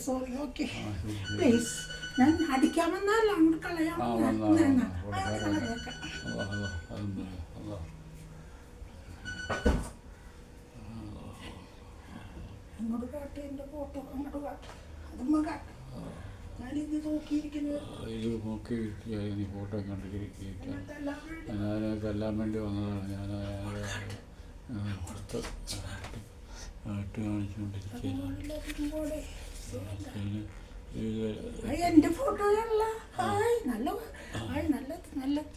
Sorry okay please. ഞാൻ അടിക്കാമെന്നല്ല, അങ്ങോട്ട് കളയാമെന്ന്. അങ്ങോട്ട് കാട്ട്, എൻ്റെ ഫോട്ടോ അങ്ങോട്ട് കാട്ട്, അതുമ്മ കാട്ട്. ഞാനിത് നോക്കിയിരിക്കുന്നത് ഫോട്ടോ ഞാനൊക്കെ എല്ലാം വേണ്ടി വന്നതാണ്. ഞാൻ പുറത്ത് ആട്ട് കാണിച്ചുകൊണ്ടിരിക്കുകയാണ്. എൻ്റെ ഫോട്ടോയല്ല. ഹായ്, നല്ല നല്ലത്.